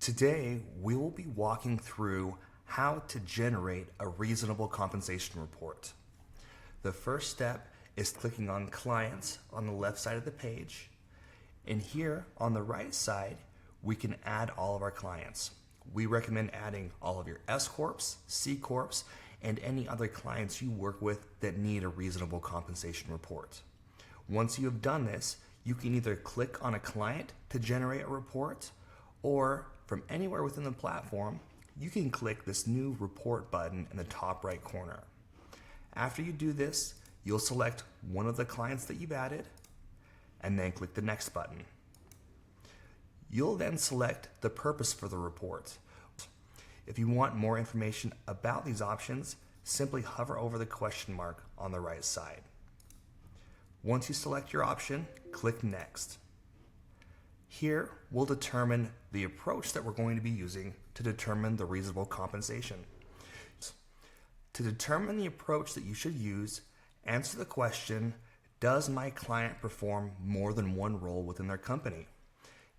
Today, we will be walking through how to generate a reasonable compensation report. The first step is clicking on Clients on the left side of the page. And here on the right side, we can add all of our clients. We recommend adding all of your S Corps, C Corps, and any other clients you work with that need a reasonable compensation report. Once you have done this, you can either click on a client to generate a report, or from anywhere within the platform, you can click this new report button in the top right corner. After you do this, you'll select one of the clients that you've added and then click the next button. You'll then select the purpose for the report. If you want more information about these options, simply hover over the question mark on the right side. Once you select your option, click Next. Here, we'll determine the approach that we're going to be using to determine the reasonable compensation. To determine the approach that you should use, answer the question, does my client perform more than one role within their company?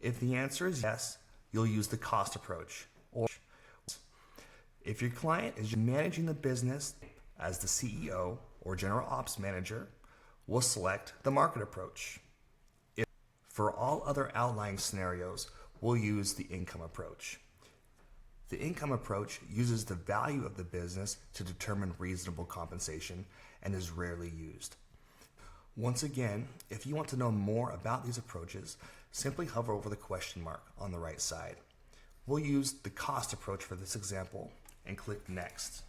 If the answer is yes, you'll use the cost approach. Or if your client is managing the business as the CEO or general ops manager, we'll select the market approach. For all other outlying scenarios, we'll use the income approach. The income approach uses the value of the business to determine reasonable compensation and is rarely used. Once again, if you want to know more about these approaches, simply hover over the question mark on the right side. We'll use the cost approach for this example and click Next.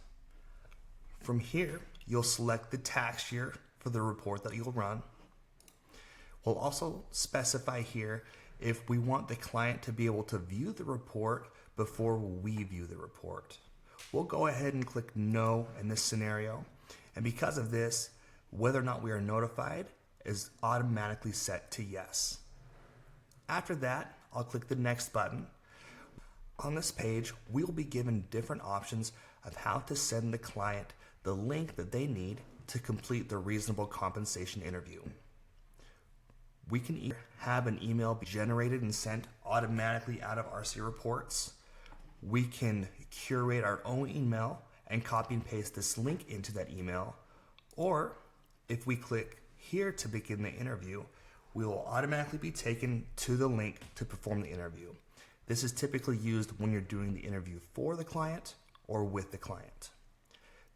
From here, you'll select the tax year for the report that you'll run. We'll also specify here if we want the client to be able to view the report before we view the report. We'll go ahead and click No in this scenario, and because of this, whether or not we are notified is automatically set to yes. After that, I'll click the Next button. On this page, we'll be given different options of how to send the client the link that they need to complete the reasonable compensation interview. We can either have an email be generated and sent automatically out of RCReports. We can curate our own email and copy and paste this link into that email. Or if we click here to begin the interview, we will automatically be taken to the link to perform the interview. This is typically used when you're doing the interview for the client or with the client.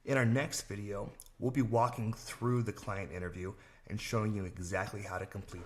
In our next video, we'll be walking through the client interview and showing you exactly how to complete